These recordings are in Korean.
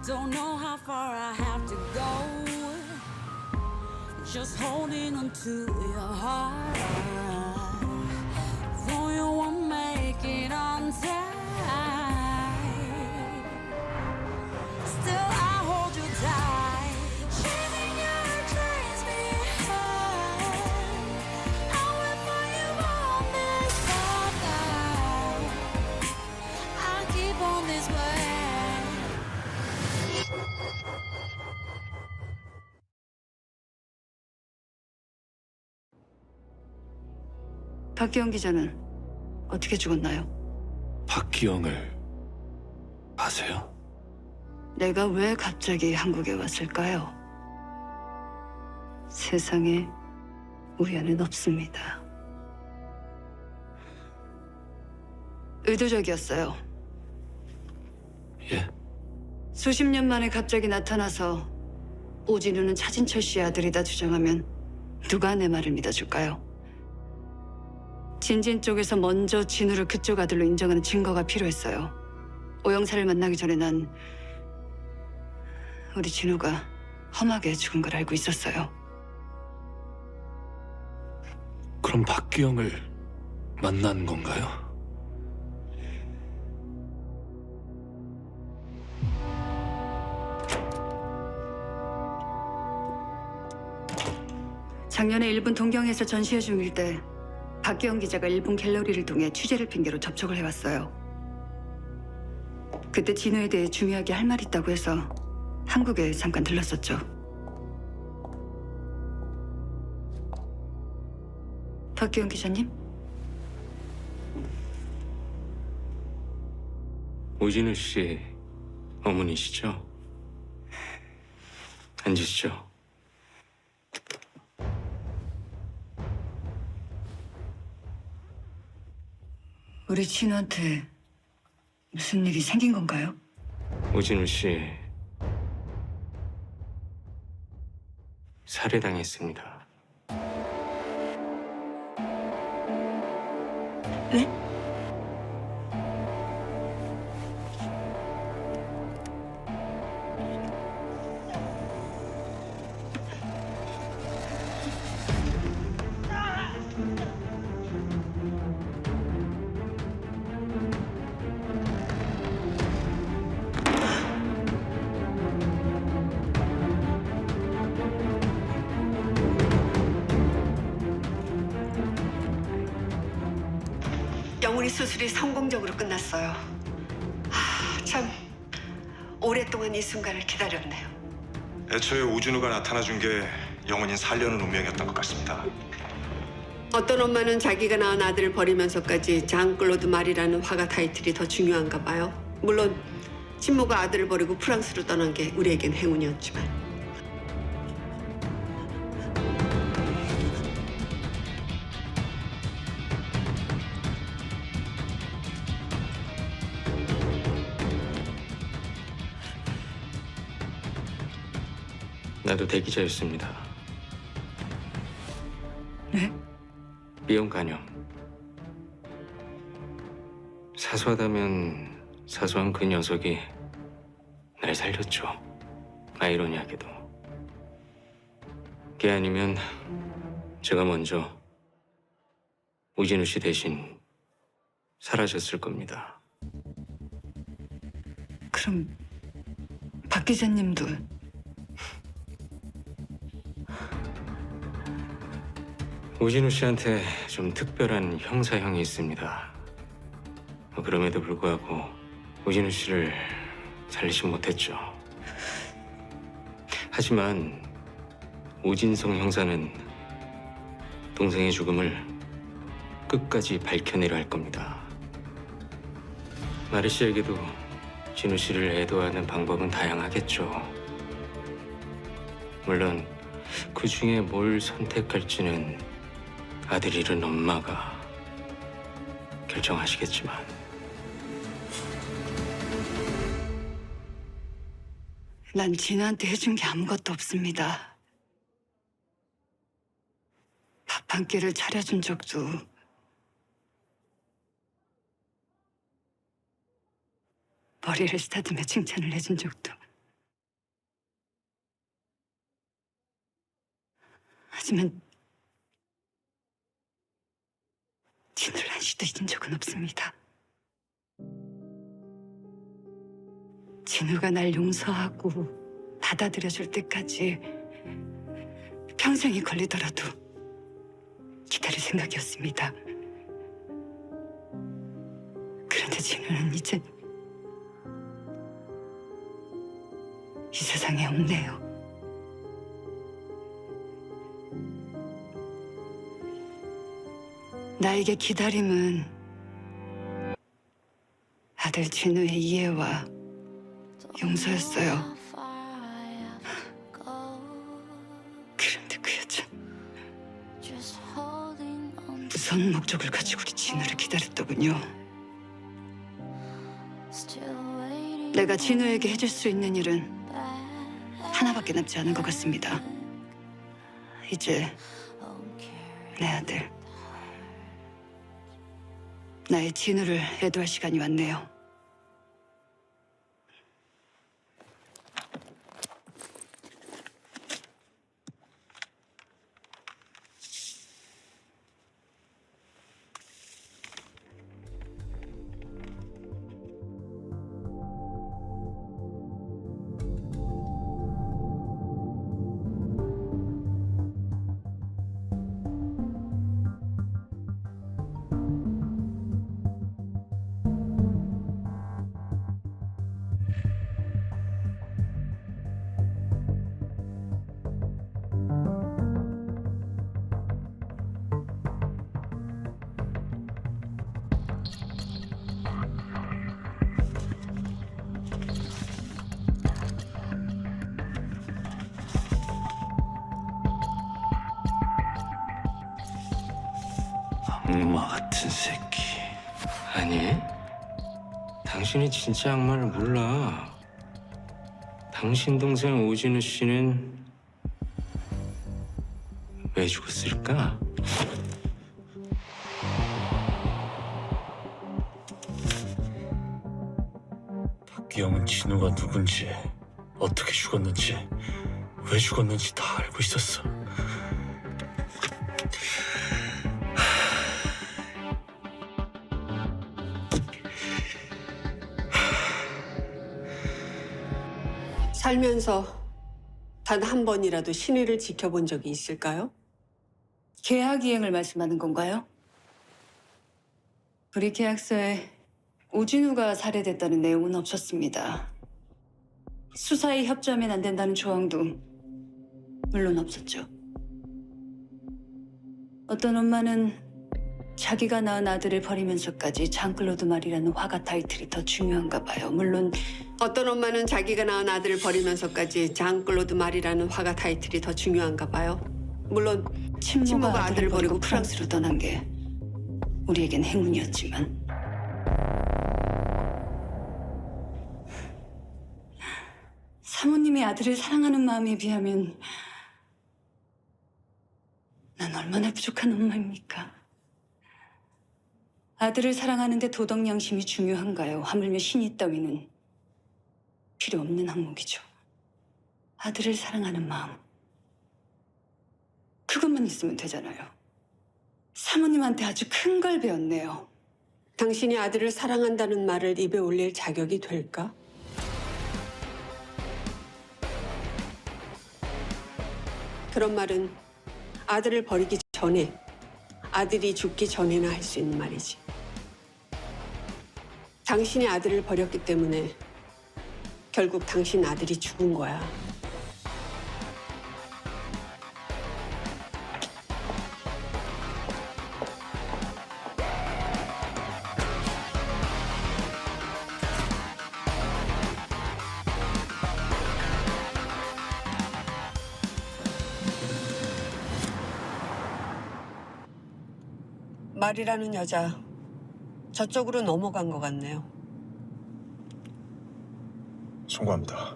Don't know how far I have to go. Just holding on to your heart. Though you won't make it on time, still I hold you tight. Leaving your dreams behind. I'll wait for you on this path. I'll keep on this way. 박기영 기자는 어떻게 죽었나요? 박기영을 아세요? 내가 왜 갑자기 한국에 왔을까요? 세상에 우연은 없습니다. 의도적이었어요. 예? 수십 년 만에 갑자기 나타나서 오진우는 차진철 씨의 아들이다 주장하면 누가 내 말을 믿어줄까요? 진진 쪽에서 먼저 진우를 그쪽 아들로 인정하는 증거가 필요했어요. 오영사를 만나기 전에 난 우리 진우가 험하게 죽은 걸 알고 있었어요. 그럼 박기영을 만난 건가요? 작년에 일본 동경에서 전시회 중일 때 박기영 기자가 일본 갤러리를 통해 취재를 핑계로 접촉을 해왔어요. 그때 진우에 대해 중요하게 할 말이 있다고 해서 한국에 잠깐 들렀었죠. 박기영 기자님? 오진우 씨 어머니시죠? 앉으시죠. 우리 진우한테 무슨 일이 생긴 건가요? 오진우 씨 살해당했습니다. 네? 영훈이 수술이 성공적으로 끝났어요. 참 오랫동안 이 순간을 기다렸네요. 애초에 오준우가 나타나준 게 영원히 살려는 운명이었던 것 같습니다. 어떤 엄마는 자기가 낳은 아들을 버리면서까지 장클로드 말이라는 화가 타이틀이 더 중요한가 봐요. 물론 친모가 아들을 버리고 프랑스로 떠난 게 우리에겐 행운이었지만. 나도 대기자였습니다. 네? B형 간염. 사소하다면 사소한 그 녀석이 날 살렸죠. 아이러니하게도. 걔 아니면 제가 먼저 오진우 씨 대신 사라졌을 겁니다. 그럼 박 기자님도 오진우 씨한테 좀 특별한 형사형이 있습니다. 그럼에도 불구하고 오진우 씨를 살리지 못했죠. 하지만 오진성 형사는 동생의 죽음을 끝까지 밝혀내려 할 겁니다. 마리 씨에게도 진우 씨를 애도하는 방법은 다양하겠죠. 물론 그 중에 뭘 선택할지는 아들 잃은 엄마가 결정하시겠지만. 난 진우한테 해준 게 아무것도 없습니다. 밥 한 끼를 차려준 적도 머리를 쓰다듬어 칭찬을 해준 적도 없으면 진우를 한시도 잊은 적은 없습니다. 진우가 날 용서하고 받아들여줄 때까지 평생이 걸리더라도 기다릴 생각이었습니다. 그런데 진우는 이제 이 세상에 없네요. 나에게 기다림은 아들 진우의 이해와 용서였어요. 그런데 그 여자 Just holding on, 무서운 목적을 가지고 우리 진우를 기다렸더군요. still waiting. 내가 진우에게 해줄 수 있는 일은 back. 하나밖에 남지 않은 것 같습니다. 이제 Won't carry 내 아들, 나의 진우를 애도할 시간이 왔네요. 악마 같은 새끼. 아니, 당신이 진짜 악마를 몰라. 당신 동생 오진우 씨는 왜 죽었을까? 박기영은 진우가 누군지, 어떻게 죽었는지, 왜 죽었는지 다 알고 있었어. 살면서 단 한 번이라도 신의를 지켜본 적이 있을까요? 계약 이행을 말씀하는 건가요? 우리 계약서에 오진우가 살해됐다는 내용은 없었습니다. 수사에 협조하면 안 된다는 조항도 물론 없었죠. 어떤 엄마는 자기가 낳은 아들을 버리면서까지 장클로드 말이라는 화가 타이틀이 더 중요한가 봐요. 물론 어떤 엄마는 자기가 낳은 아들을 버리면서까지 장클로드 말이라는 화가 타이틀이 더 중요한가 봐요. 물론 친모가 아들을 버리고 프랑스로 떠난 게 우리에겐 행운이었지만 사모님이 아들을 사랑하는 마음에 비하면 난 얼마나 부족한 엄마입니까? 아들을 사랑하는데 도덕 양심이 중요한가요? 하물며 신이 따위는 필요 없는 항목이죠. 아들을 사랑하는 마음. 그것만 있으면 되잖아요. 사모님한테 아주 큰 걸 배웠네요. 당신이 아들을 사랑한다는 말을 입에 올릴 자격이 될까? 그런 말은 아들을 버리기 전에, 아들이 죽기 전에나 할 수 있는 말이지. 당신이 아들을 버렸기 때문에 결국 당신 아들이 죽은 거야. 말이라는 여자 저쪽으로 넘어간 것 같네요. 송구합니다.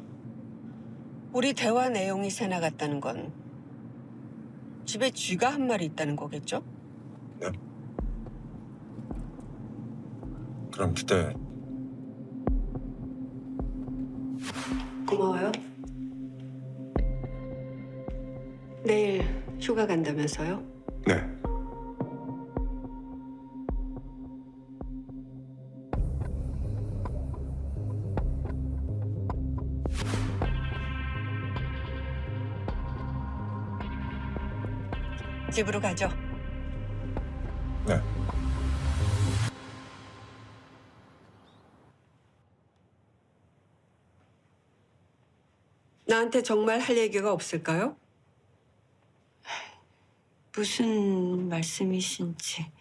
우리 대화 내용이 새 나갔다는 건 집에 쥐가 한 마리 있다는 거겠죠? 네. 그럼 그때 고마워요. 내일 휴가 간다면서요? 네. 집으로 가죠. 네. 나한테 정말 할 얘기가 없을까요? 무슨 말씀이신지.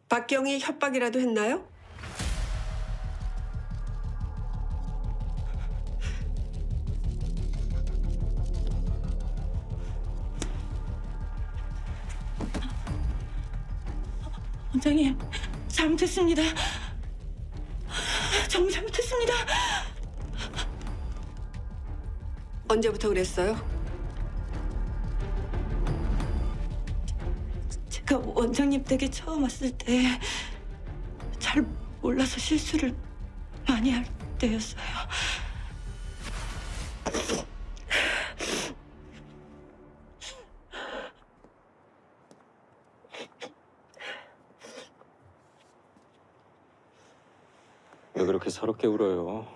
박경이 협박이라도 했나요? 원장님, 잘못했습니다. 정말 잘못했습니다. 언제부터 그랬어요? 제가 원장님 댁에 처음 왔을 때 잘 몰라서 실수를 많이 할 때였어요. 왜 그렇게 서럽게 울어요?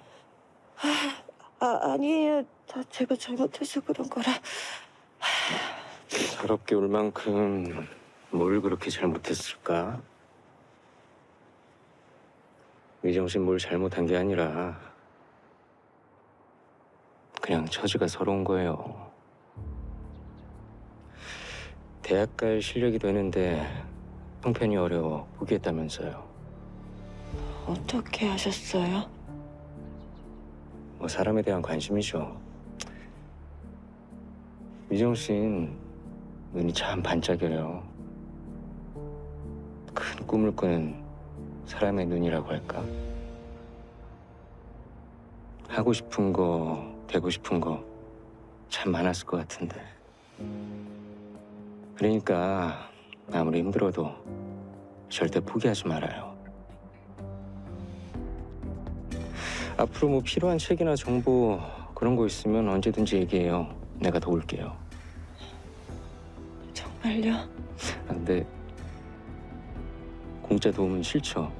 아니에요. 다 제가 잘못해서 그런 거라. 서럽게 울 만큼 뭘 그렇게 잘못했을까? 미정신 뭘 잘못한 게 아니라 그냥 처지가 서러운 거예요. 대학 갈 실력이 되는데 형편이 어려워 포기했다면서요. 어떻게 하셨어요? 뭐 사람에 대한 관심이죠. 미정 씨는 눈이 참 반짝여요. 큰 꿈을 꾸는 사람의 눈이라고 할까? 하고 싶은 거, 되고 싶은 거 참 많았을 것 같은데. 그러니까 아무리 힘들어도 절대 포기하지 말아요. 앞으로 뭐 필요한 책이나 정보 그런 거 있으면 언제든지 얘기해요. 내가 도울게요. 정말요? 근데 공짜 도움은 싫죠?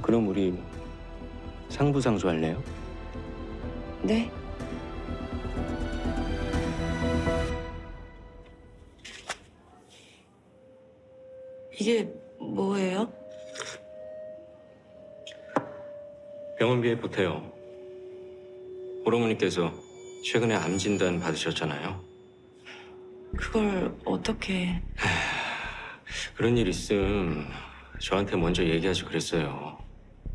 그럼 우리 상부상조 할래요? 네. 이게 뭐예요? 병원비에 보태요. 오라버니께서 최근에 암 진단 받으셨잖아요. 그걸 어떻게... 그런 일 있음 저한테 먼저 얘기하지 그랬어요.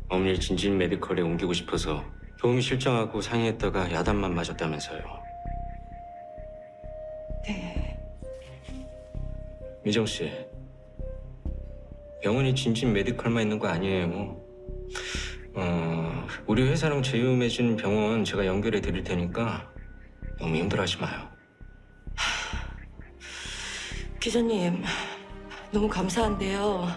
어머니를 진진 메디컬에 옮기고 싶어서 도움이 실장하고 상의했다가 야단만 맞았다면서요. 네. 미정 씨, 병원이 진진 메디컬만 있는 거 아니에요. 우리 회사랑 제휴맺은 병원 제가 연결해 드릴 테니까 너무 힘들어하지 마요. 기자님, 너무 감사한데요.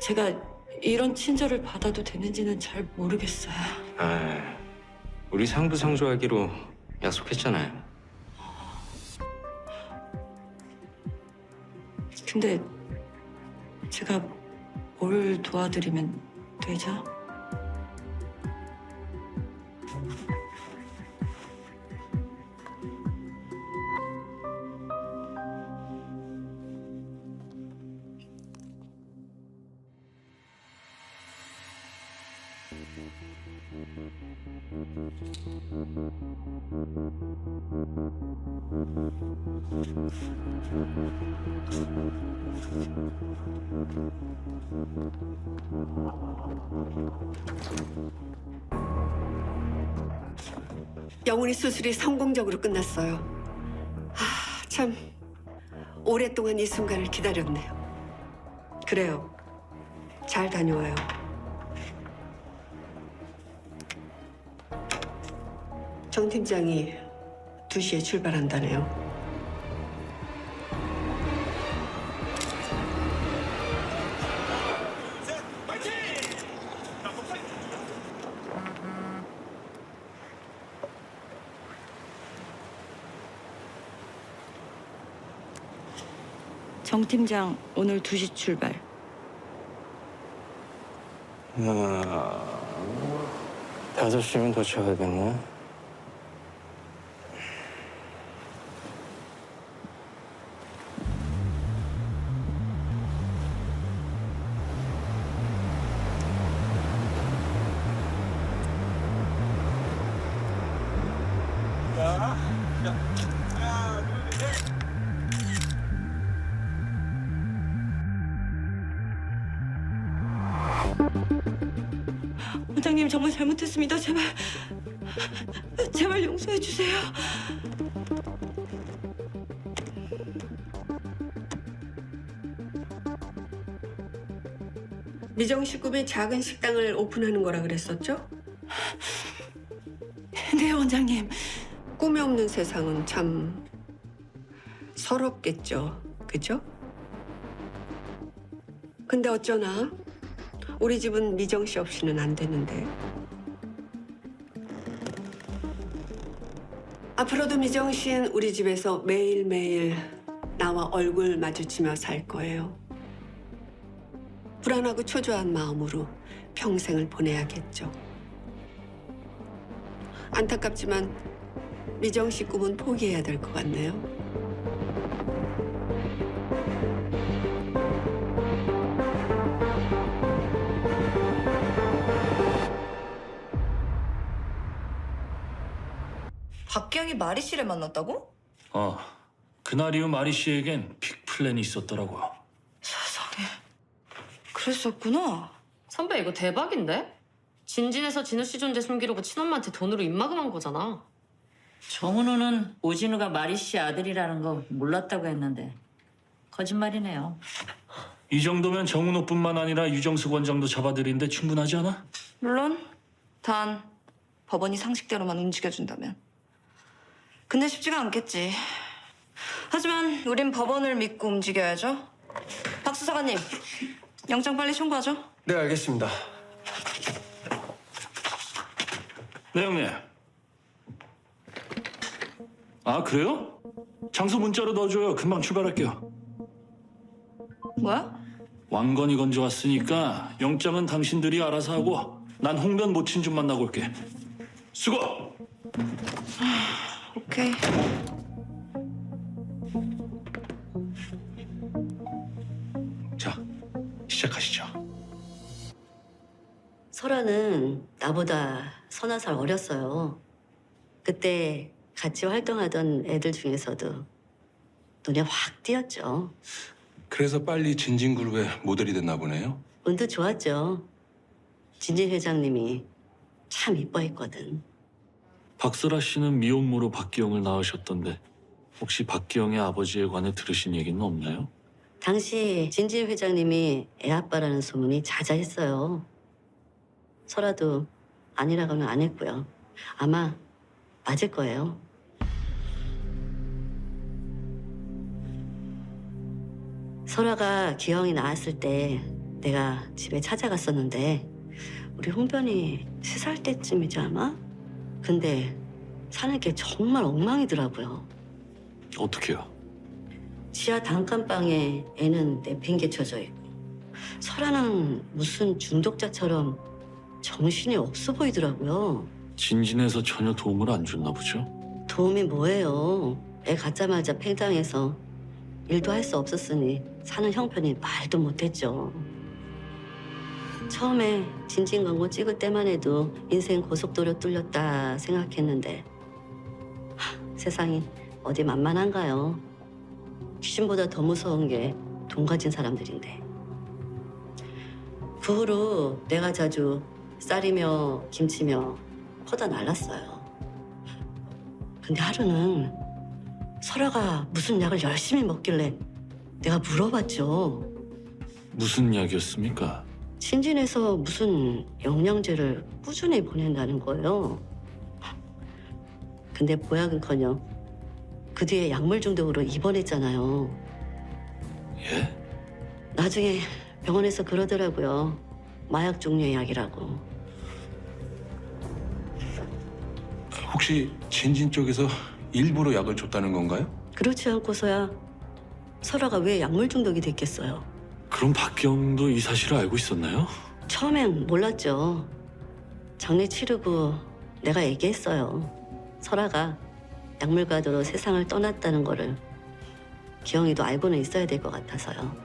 제가 이런 친절을 받아도 되는지는 잘 모르겠어요. 우리 상부상조하기로 약속했잖아요. 근데 제가 뭘 도와드리면 되죠? 영훈이 수술이 성공적으로 끝났어요. 참 오랫동안 이 순간을 기다렸네요. 그래요. 잘 다녀와요. 정 팀장이 2시에 출발한다네요. 정 팀장 오늘 2시 출발. 5시면 도착하겠네. 원장님 정말 잘못했습니다. 제발 용서해 주세요. 미정 씨 꿈이 작은 식당을 오픈하는 거라 그랬었죠? 네 원장님. 꿈이 없는 세상은 참 서럽겠죠. 그죠? 근데 어쩌나 우리 집은 미정 씨 없이는 안 되는데. 앞으로도 미정 씨는 우리 집에서 매일매일 나와 얼굴 마주치며 살 거예요. 불안하고 초조한 마음으로 평생을 보내야겠죠. 안타깝지만 미정 씨 꿈은 포기해야 될 것 같네요. 박기영이 마리 씨를 만났다고? 그날 이후 마리 씨에겐 빅플랜이 있었더라고. 세상에. 그랬었구나. 선배 이거 대박인데? 진진에서 진우 씨 존재 숨기려고 친엄마한테 돈으로 입막음한 거잖아. 정은우는 오진우가 마리 씨 아들이라는 거 몰랐다고 했는데 거짓말이네요. 이 정도면 정은호뿐만 아니라 유정숙 원장도 잡아들이는데 충분하지 않아? 물론 단 법원이 상식대로만 움직여준다면. 근데 쉽지가 않겠지. 하지만 우린 법원을 믿고 움직여야죠. 박 수사관님, 영장 빨리 청구하죠. 네, 알겠습니다. 네, 형님. 아, 그래요? 장소 문자로 넣어줘요. 금방 출발할게요. 뭐야? 왕건이 건져왔으니까 영장은 당신들이 알아서 하고 난 홍변 모친 좀 만나고 올게. 수고! 오케이. 자, 시작하시죠. 설아는 나보다 서너 살 어렸어요. 그때 같이 활동하던 애들 중에서도 눈에 확 띄었죠. 그래서 빨리 진진그룹의 모델이 됐나 보네요. 운도 좋았죠. 진진 회장님이 참 이뻐했거든. 박설아 씨는 미혼모로 박기영을 낳으셨던데 혹시 박기영의 아버지에 관해 들으신 얘기는 없나요? 당시 진진 회장님이 애아빠라는 소문이 자자했어요. 설아도 아니라고는 안 했고요. 아마 맞을 거예요. 설아가 기영이 나왔을 때 내가 집에 찾아갔었는데 우리 홍변이 3살 때쯤이지 아마? 근데 사는 게 정말 엉망이더라고요. 어떻게요? 지하 단칸방에 애는 내팽개쳐져 있고 설아는 무슨 중독자처럼 정신이 없어 보이더라고요. 진진에서 전혀 도움을 안 줬나 보죠? 도움이 뭐예요? 애 갖자마자 팽당해서 일도 할 수 없었으니 사는 형편이 말도 못했죠. 처음에 진진 광고 찍을 때만 해도 인생 고속도로 뚫렸다 생각했는데 세상이 어디 만만한가요? 귀신보다 더 무서운 게 돈 가진 사람들인데. 그 후로 내가 자주 쌀이며 김치며 퍼다 날랐어요. 근데 하루는 설아가 무슨 약을 열심히 먹길래 내가 물어봤죠. 무슨 약이었습니까? 신진에서 무슨 영양제를 꾸준히 보낸다는 거예요. 근데 보약은커녕 그 뒤에 약물 중독으로 입원했잖아요. 예? 나중에 병원에서 그러더라고요. 마약 종류의 약이라고. 혹시 진진 쪽에서 일부러 약을 줬다는 건가요? 그렇지 않고서야 설아가 왜 약물 중독이 됐겠어요? 그럼 박기영도 이 사실을 알고 있었나요? 처음엔 몰랐죠. 장례 치르고 내가 얘기했어요. 설아가 약물가도로 세상을 떠났다는 거를 기영이도 알고는 있어야 될 것 같아서요.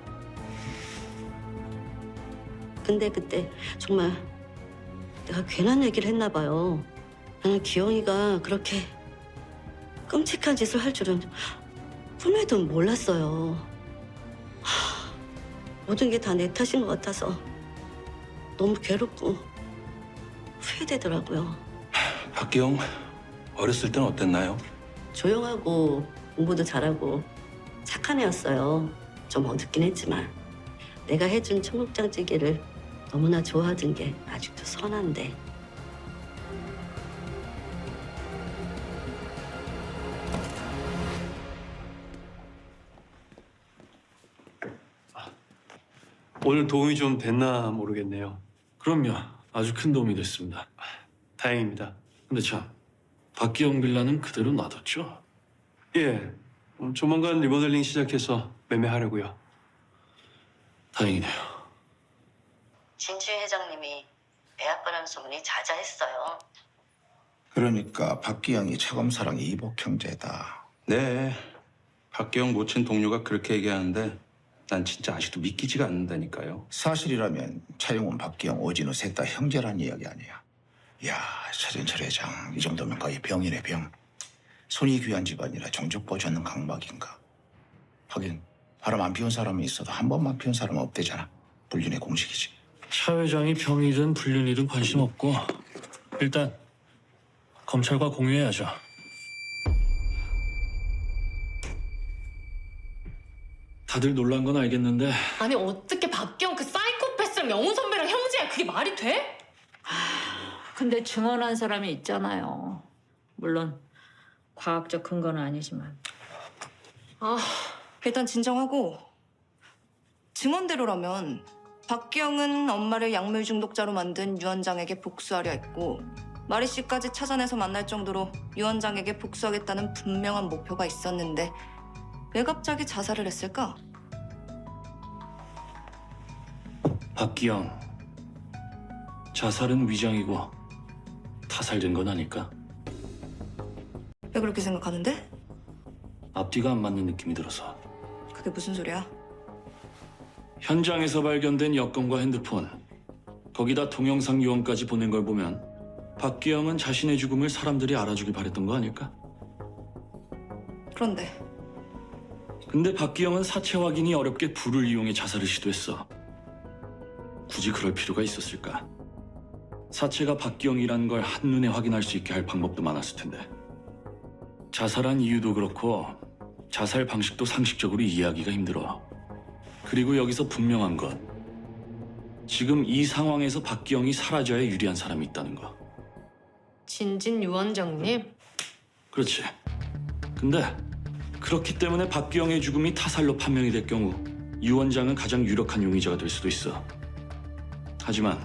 근데 그때 정말 내가 괜한 얘기를 했나 봐요. 나는 기영이가 그렇게 끔찍한 짓을 할 줄은 꿈에도 몰랐어요. 모든 게 다 내 탓인 것 같아서 너무 괴롭고 후회되더라고요. 박기영 어렸을 땐 어땠나요? 조용하고 공부도 잘하고 착한 애였어요. 좀 어둡긴 했지만 내가 해준 청국장찌개를 너무나 좋아하던 게 아직도 선한데. 오늘 도움이 좀 됐나 모르겠네요. 그럼요. 아주 큰 도움이 됐습니다. 다행입니다. 근데 참, 박기영 빌라는 그대로 놔뒀죠? 예, 조만간 리모델링 시작해서 매매하려고요. 다행이네요. 진주 회장님이 애아빠라는 소문이 자자했어요. 그러니까 박기영이 차검사랑 이복 형제다. 네. 박기영 모친 동료가 그렇게 얘기하는데 난 진짜 아직도 믿기지가 않는다니까요. 사실이라면 차영훈, 박기영, 오진우 셋 다 형제란 이야기 아니야. 야, 차진철 회장 이 정도면 거의 병이네 병. 손이 귀한 집안이라 종족 보존은 강박인가. 하긴 바람 안 피운 사람이 있어도 한 번만 피운 사람은 없대잖아. 불륜의 공식이지. 차 회장이 병이든 불륜이든 관심 없고 일단 검찰과 공유해야죠. 다들 놀란 건 알겠는데 아니 어떻게 박기영 그 사이코패스랑 영훈 선배랑 형제야? 그게 말이 돼? 근데 증언한 사람이 있잖아요. 물론 과학적 근거는 아니지만. 일단 진정하고 증언대로라면 박기영은 엄마를 약물 중독자로 만든 유원장에게 복수하려 했고 마리 씨까지 찾아내서 만날 정도로 유원장에게 복수하겠다는 분명한 목표가 있었는데 왜 갑자기 자살을 했을까? 박기영 자살은 위장이고 타살된 건 아닐까? 왜 그렇게 생각하는데? 앞뒤가 안 맞는 느낌이 들어서. 그게 무슨 소리야? 현장에서 발견된 여권과 핸드폰, 거기다 동영상 유언까지 보낸 걸 보면 박기영은 자신의 죽음을 사람들이 알아주길 바랬던 거 아닐까? 그런데 근데 박기영은 사체 확인이 어렵게 불을 이용해 자살을 시도했어. 굳이 그럴 필요가 있었을까? 사체가 박기영이라는 걸 한눈에 확인할 수 있게 할 방법도 많았을 텐데. 자살한 이유도 그렇고 자살 방식도 상식적으로 이해하기가 힘들어. 그리고 여기서 분명한 것, 지금 이 상황에서 박기영이 사라져야 유리한 사람이 있다는 거. 진진 유원장님? 그렇지. 근데 그렇기 때문에 박기영의 죽음이 타살로 판명이 될 경우 유 원장은 가장 유력한 용의자가 될 수도 있어. 하지만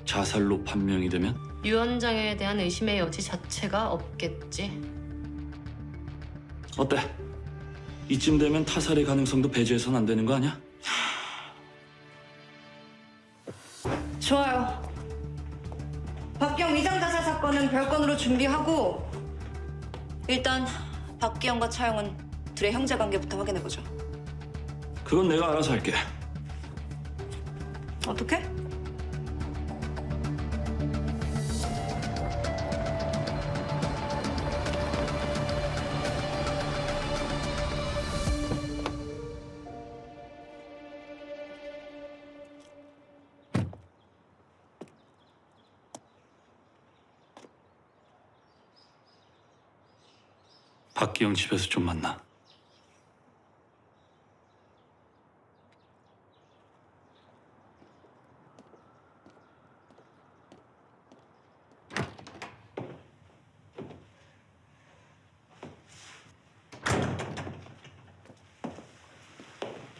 자살로 판명이 되면 유원장에 대한 의심의 여지 자체가 없겠지. 어때? 이쯤 되면 타살의 가능성도 배제해서는 안 되는 거 아니야? 좋아요. 박기영 위장 자살 사건은 별건으로 준비하고 일단 박기영과 차영은 둘의 형제 관계부터 확인해보죠. 그건 내가 알아서 할게. 어떻게? 박기영 집에서 좀 만나.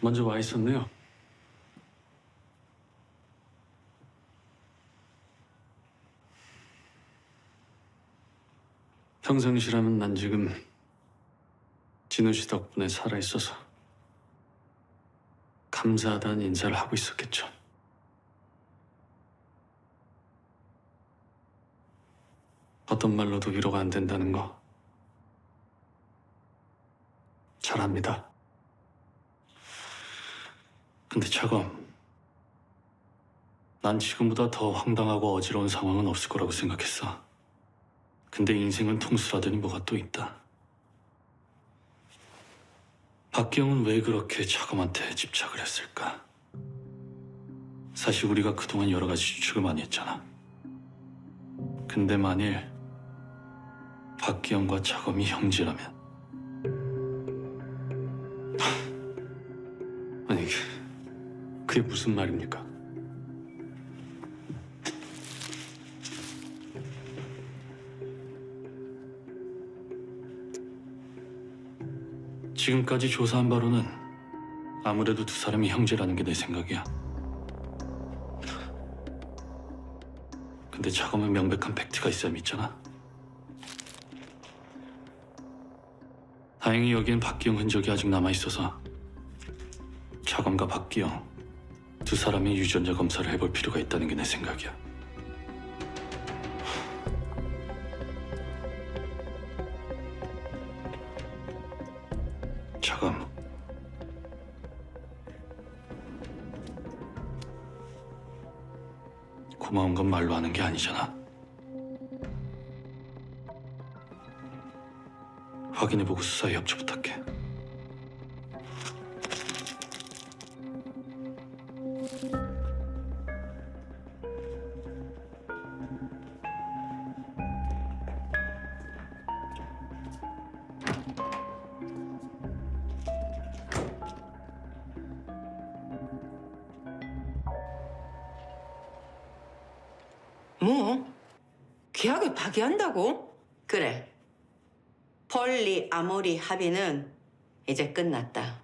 먼저 와 있었네요. 평상시라면 난 지금 진우 씨 덕분에 살아있어서 감사하다는 인사를 하고 있었겠죠. 어떤 말로도 위로가 안 된다는 거 잘 압니다. 근데 차검, 난 지금보다 더 황당하고 어지러운 상황은 없을 거라고 생각했어. 근데 인생은 통수라더니 뭐가 또 있다. 박기영은 왜 그렇게 차검한테 집착을 했을까? 사실 우리가 그동안 여러 가지 추측을 많이 했잖아. 근데 만일 박기영과 차검이 형제라면 아니 그게 무슨 말입니까? 지금까지 조사한 바로는 아무래도 두 사람이 형제라는 게 내 생각이야. 근데 차검은 명백한 팩트가 있어야 믿잖아. 다행히 여기엔 박기영 흔적이 아직 남아있어서 차검과 박기영 두 사람이 유전자 검사를 해볼 필요가 있다는 게 내 생각이야. 차검, 고마운 건 말로 하는 게 아니잖아. 확인해보고 수사에 협조 부탁해. 뭐? 계약을 파기한다고? 그래. 폴리 아모리 합의는 이제 끝났다.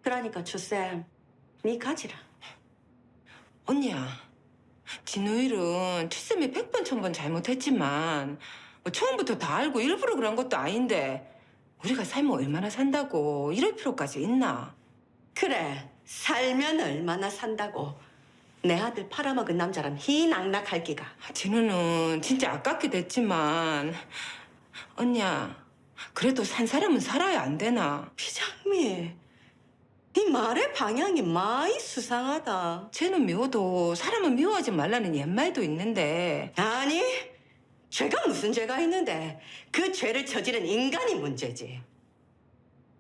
그러니까 주쌤, 네 가지라. 언니야, 진우일은 투쌤이 100번 1000번 잘못했지만 뭐 처음부터 다 알고 일부러 그런 것도 아닌데 우리가 살면 얼마나 산다고 이럴 필요까지 있나? 그래, 살면 얼마나 산다고. 내 아들 팔아먹은 남자란 희낙낙할 기가. 진우는 진짜 아깝게 됐지만 언니야, 그래도 산 사람은 살아야 안 되나? 피장미, 네 말의 방향이 많이 수상하다. 쟤는 미워도 사람은 미워하지 말라는 옛말도 있는데. 아니, 죄가 무슨 죄가 있는데 그 죄를 저지른 인간이 문제지.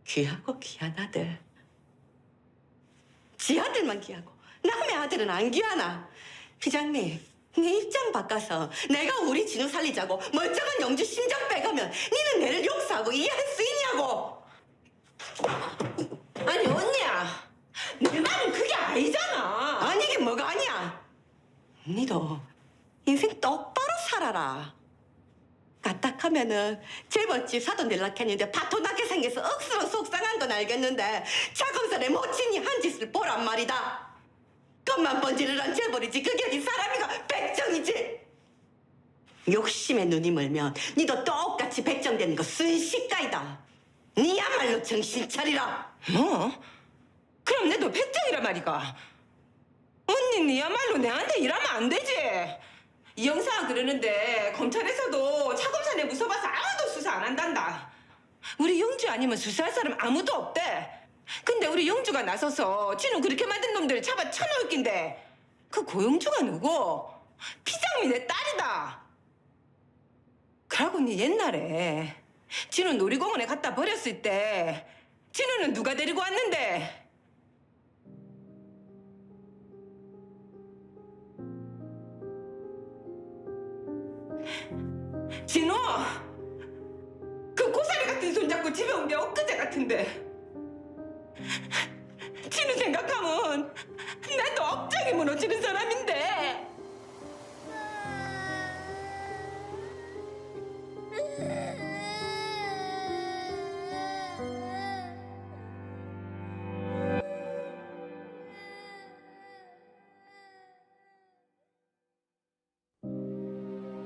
귀하고 귀한 아들. 지 아들만 귀하고 남의 아들은 안 귀하나? 피장미, 네 입장 바꿔서 내가 우리 진우 살리자고 멀쩡한 영주 심장 빼가면 니는 내를 용서하고 이해할 수 있냐고? 아니 언니야, 내 말은 그게 아니잖아. 아니 이게 뭐가 아니야? 니도 인생 똑바로 살아라. 까딱하면은 재벌집 사돈 연락했는데 파토나게 생겨서 억수로 속상한 건 알겠는데 차검살에 모친이 한 짓을 보란 말이다. 겉만 번지르란 재벌이지 그게 어디 사람이가 백정이지. 욕심에 눈이 멀면 니도 똑같이 백정되는 거 순식간이다. 니야말로 정신 차리라. 뭐? 그럼 내도 백정이라 말이가. 언니 니야말로 내한테 일하면 안 되지. 이 형사가 그러는데 검찰에서도 차검사네 무서워서 아무도 수사 안 한단다. 우리 영주 아니면 수사할 사람 아무도 없대. 근데 우리 영주가 나서서 진우 그렇게 만든 놈들 잡아 쳐놓을 낀데 그 고영주가 누구? 피장미 내 딸이다. 그러고 니 옛날에 진우 놀이공원에 갖다 버렸을 때 진우는 누가 데리고 왔는데? 진우! 그 고사리 같은 손잡고 집에 온 게 엊그제 같은데 진우 생각하면 나도 억장이 무너지는 사람인데.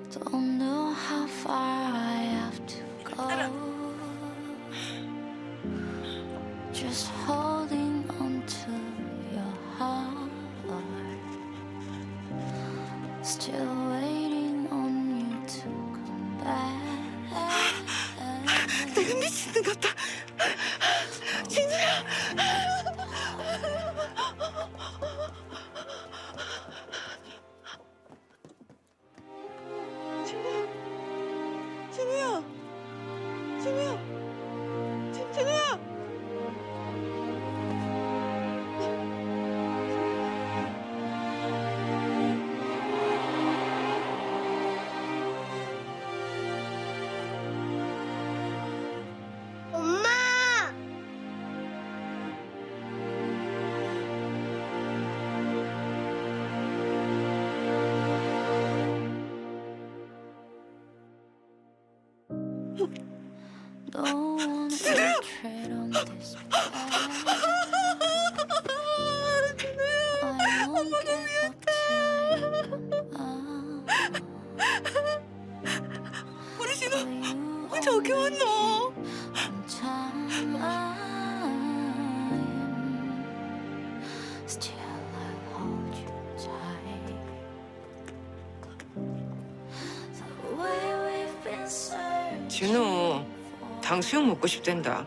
Don't know how far I have to go. Just holding on to Still waiting on you to come back. 내가 미치는 것 같아. 진우야. 진우야. 진우야. 진우야. 엄마! No one will tread on this path. I won't give up till you come out. 우리 진우 저기 왔노? Still I'll hold you tight. The way we've been searching 진우, 당수육 먹고 싶댄다.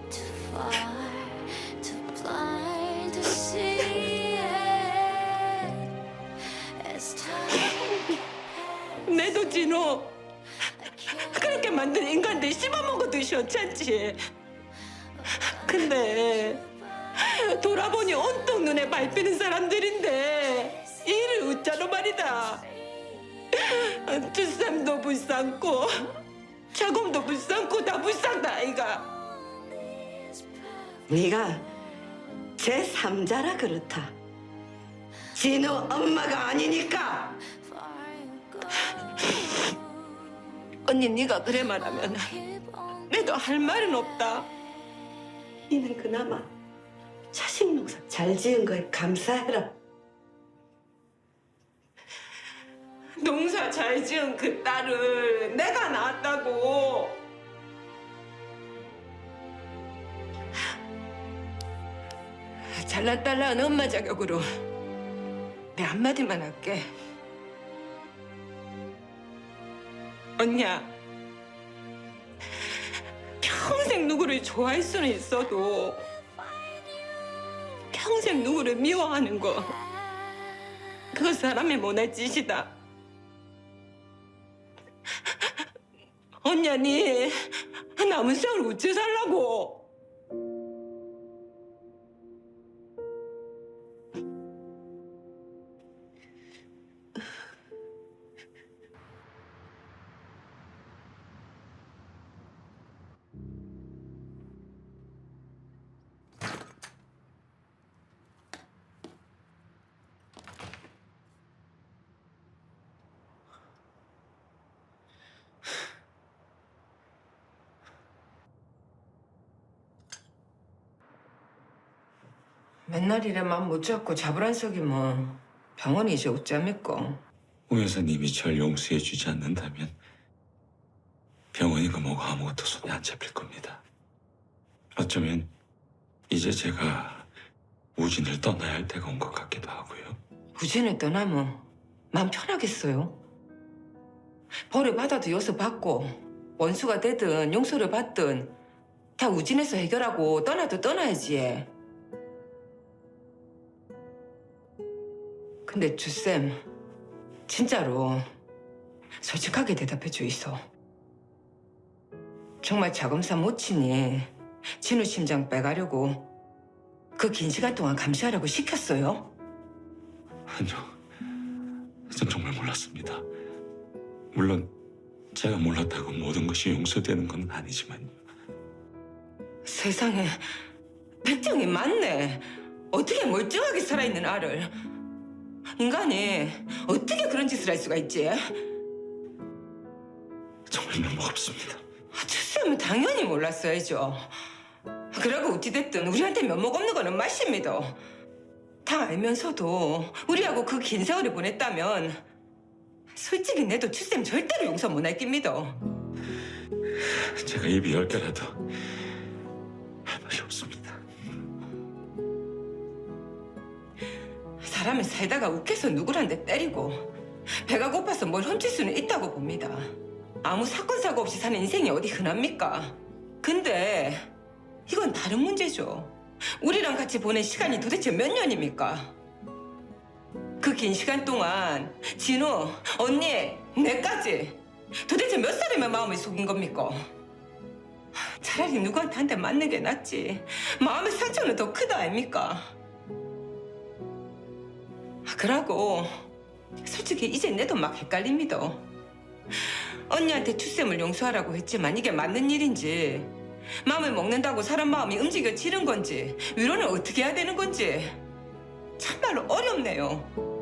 too far, too blind to see it. As time 내도 진우 그렇게 만든 인간들 씹어먹어도 시원찮지. 근데 돌아보니 온통 눈에 밟히는 사람들인데 이를 웃자로 말이다. 주쌤도 불쌍고 자곰도 불쌍고 다 불쌍다 아이가. 네가 제3자라 그렇다. 진우 엄마가 아니니까. 언니 네가 그래 말하면 내도 할 말은 없다. 니는 그나마 자식 농사 잘 지은 거에 감사해라. 농사 잘 지은 그 딸을 내가 낳았다고. 잘난 딸 낳은 엄마 자격으로 내 한마디만 할게. 언니야, 평생 누구를 좋아할 수는 있어도 평생 누구를 미워하는 거 그거 사람의 못할 짓이다. 언니야, 니 남은 세월 어째 살라고? 맨날 이래 맘 못 잡고 잡으란 속이면 병원이 이제 어쩌합니까? 오 여사님이 절 용서해주지 않는다면 병원이고 뭐고 아무것도 손에 안 잡힐 겁니다. 어쩌면 이제 제가 우진을 떠나야 할 때가 온 것 같기도 하고요. 우진을 떠나면 마음 편하겠어요? 벌을 받아도 요서받고 원수가 되든 용서를 받든 다 우진에서 해결하고 떠나도 떠나야지. 근데 주쌤, 진짜로 솔직하게 대답해 주이소. 정말 자금사 못 치니 진우 심장 빼가려고 그 긴 시간 동안 감시하라고 시켰어요? 아니요, 전 정말 몰랐습니다. 물론 제가 몰랐다고 모든 것이 용서되는 건 아니지만요. 세상에 백정이 많네. 어떻게 멀쩡하게 살아있는 알을. 인간이 어떻게 그런 짓을 할 수가 있지? 정말 면목 없습니다. 주쌤은 당연히 몰랐어야죠. 그러고 어찌됐든 우리한테 면목 없는 거는 맞습니다. 다 알면서도 우리하고 그 긴 세월을 보냈다면 솔직히 내도 주쌤 절대로 용서 못 할 깁니다. 제가 입이 10개라도 할 말이 없습니다. 사람은 살다가 욱해서 누구란데 때리고 배가 고파서 뭘 훔칠 수는 있다고 봅니다. 아무 사건 사고 없이 사는 인생이 어디 흔합니까? 근데 이건 다른 문제죠. 우리랑 같이 보낸 시간이 도대체 몇 년입니까? 그 긴 시간 동안 진우, 언니, 내까지 도대체 몇 사람의 마음을 속인 겁니까? 차라리 누구한테 한 대 맞는 게 낫지. 마음의 상처는 더 크다 아닙니까? 그러고 솔직히 이제 내도 막 헷갈립니다. 언니한테 추쌤을 용서하라고 했지만 이게 맞는 일인지, 마음을 먹는다고 사람 마음이 움직여지는 건지, 위로는 어떻게 해야 되는 건지 참말로 어렵네요.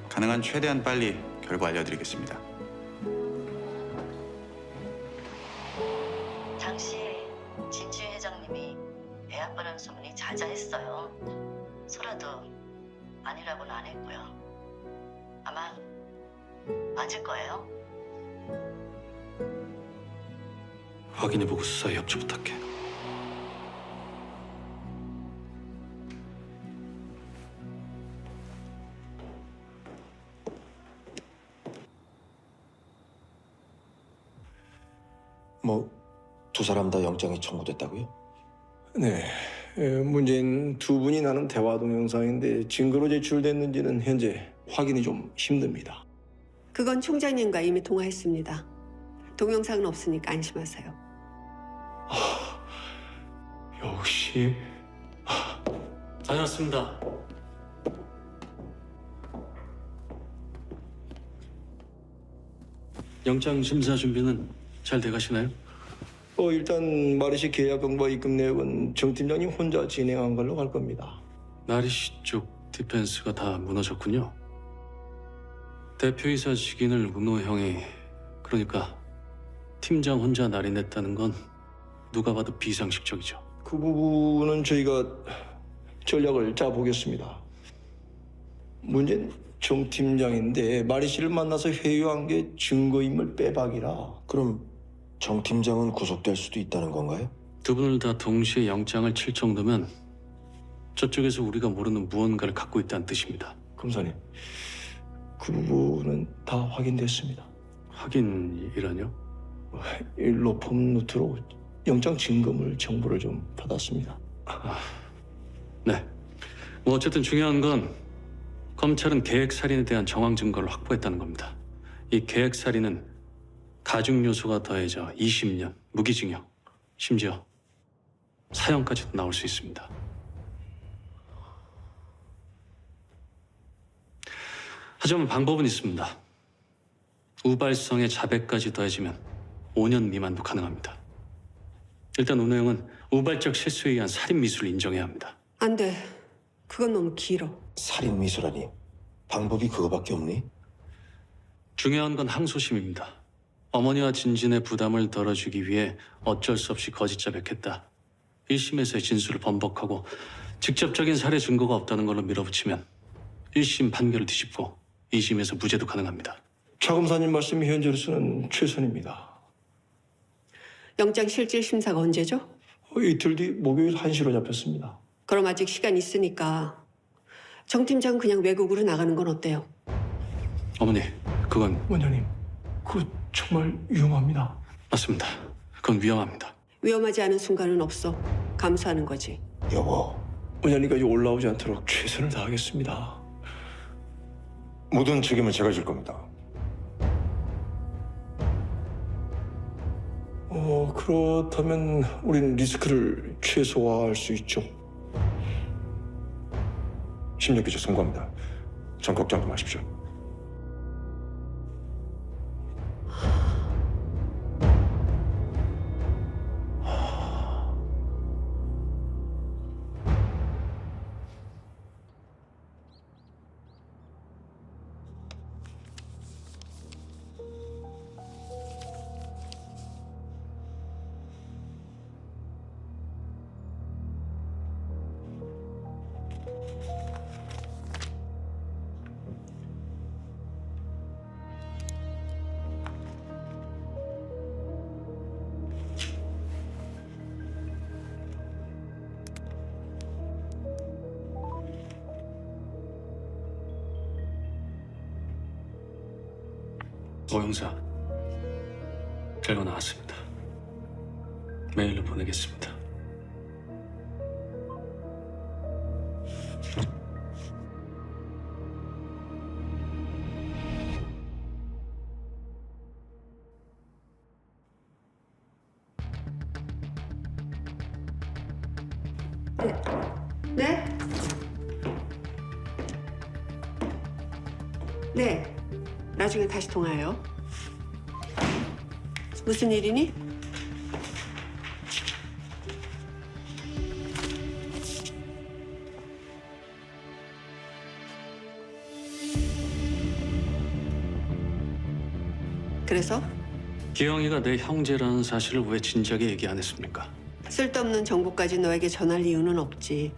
가능한 최대한 빨리 결과 알려드리겠습니다. 당시 진주희 회장님이 애 아빠라는 소문이 자자했어요. 설아도 아니라고는 안 했고요. 아마 맞을 거예요. 확인해보고 수사에 협조 부탁해. 두 사람 다 영장이 청구됐다고요? 네. 문제는 두 분이 나눈 대화 동영상인데 증거로 제출됐는지는 현재 확인이 좀 힘듭니다. 그건 총장님과 이미 통화했습니다. 동영상은 없으니까 안심하세요. 역시 다녀왔습니다. 영장 심사 준비는 잘 돼가시나요? 일단 마리시 계약 공부 입금 내역은 정 팀장님 혼자 진행한 걸로 갈 겁니다. 나리씨 쪽 디펜스가 다 무너졌군요. 대표이사 직인을 문호 형이, 그러니까 팀장 혼자 날인했다는 건 누가 봐도 비상식적이죠. 그 부분은 저희가 전략을 짜보겠습니다. 문제는 정 팀장인데 마리씨를 만나서 회유한 게 증거인물 빼박이라. 그럼 정 팀장은 구속될 수도 있다는 건가요? 두 분을 다 동시에 영장을 칠 정도면 저쪽에서 우리가 모르는 무언가를 갖고 있다는 뜻입니다. 검사님, 그 부분은 다 확인됐습니다. 확인이라뇨? 로펌 노트로 영장 증거물 정보를 좀 받았습니다. 네. 어쨌든 중요한 건 검찰은 계획살인에 대한 정황 증거를 확보했다는 겁니다. 이 계획살인은 가중 요소가 더해져 20년 무기징역, 심지어 사형까지도 나올 수 있습니다. 하지만 방법은 있습니다. 우발성의 자백까지 더해지면 5년 미만도 가능합니다. 일단 운호 형은 우발적 실수에 의한 살인 미수를 인정해야 합니다. 안 돼. 그건 너무 길어. 살인 미수라니? 방법이 그거밖에 없니? 중요한 건 항소심입니다. 어머니와 진진의 부담을 덜어주기 위해 어쩔 수 없이 거짓 자백했다. 1심에서의 진술을 번복하고 직접적인 살해 증거가 없다는 걸로 밀어붙이면 1심 판결을 뒤집고 2심에서 무죄도 가능합니다. 차 검사님 말씀이 현재로서는 최선입니다. 영장 실질 심사가 언제죠? 이틀 뒤 목요일 1시로 잡혔습니다. 그럼 아직 시간 있으니까 정 팀장 그냥 외국으로 나가는 건 어때요? 어머니, 그건... 원장님, 그거 정말 위험합니다. 맞습니다. 그건 위험합니다. 위험하지 않은 순간은 없어. 감수하는 거지. 여보, 원장님까지 올라오지 않도록 최선을 다하겠습니다. 모든 책임은 제가 질 겁니다. 그렇다면 우린 리스크를 최소화할 수 있죠. 심력 기초 성공합니다. 전 걱정하지 마십시오. 오 형사, 결과 나왔습니다. 메일로 보내겠습니다. 네? 네. 나중에 다시 통화해요. 무슨 일이니? 그래서? 기영이가 내 형제라는 사실을 왜 진작에 얘기 안 했습니까? 쓸데없는 정보까지 너에게 전할 이유는 없지.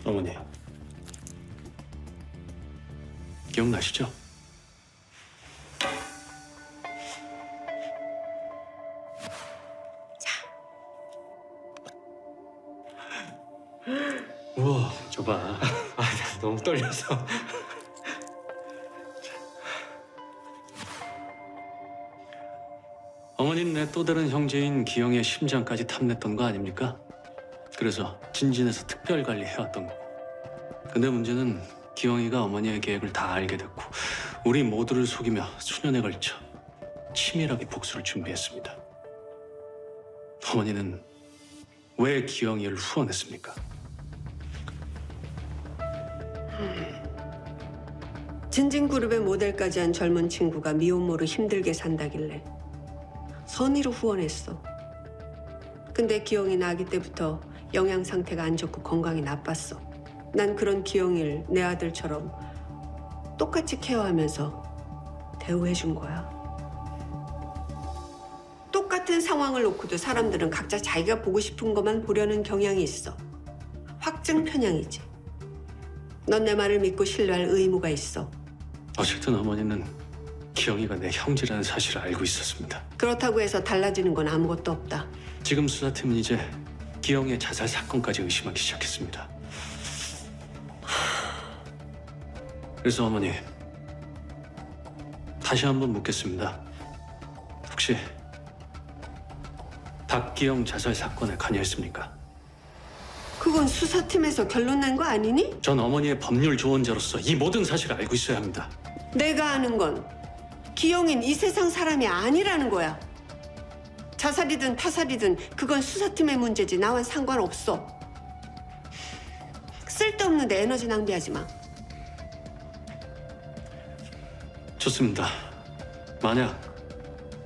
어머니, 기억나시죠? 우와, 저봐. 너무 떨려서. 어머니는 내 또 다른 형제인 기영의 심장까지 탐냈던 거 아닙니까? 그래서 진진에서 특별 관리해왔던 거고. 근데 문제는 기영이가 어머니의 계획을 다 알게 됐고 우리 모두를 속이며 수년에 걸쳐 치밀하게 복수를 준비했습니다. 어머니는 왜 기영이를 후원했습니까? 진진그룹의 모델까지 한 젊은 친구가 미혼모로 힘들게 산다길래 선의로 후원했어. 근데 기영이는 아기 때부터 영양 상태가 안 좋고 건강이 나빴어. 난 그런 기영이를 내 아들처럼 똑같이 케어하면서 대우해준 거야. 똑같은 상황을 놓고도 사람들은 각자 자기가 보고 싶은 것만 보려는 경향이 있어. 확증 편향이지. 넌 내 말을 믿고 신뢰할 의무가 있어. 어쨌든 어머니는 기영이가 내 형제라는 사실을 알고 있었습니다. 그렇다고 해서 달라지는 건 아무것도 없다. 지금 수사팀은 이제 기영이의 자살 사건까지 의심하기 시작했습니다. 그래서 어머니, 다시 한번 묻겠습니다. 혹시 박기영 자살 사건에 관여했습니까? 그건 수사팀에서 결론 난 거 아니니? 전 어머니의 법률 조언자로서 이 모든 사실을 알고 있어야 합니다. 내가 아는 건 기영인 이 세상 사람이 아니라는 거야. 자살이든 타살이든 그건 수사팀의 문제지 나와 상관없어. 쓸데없는 데 에너지 낭비하지 마. 좋습니다. 만약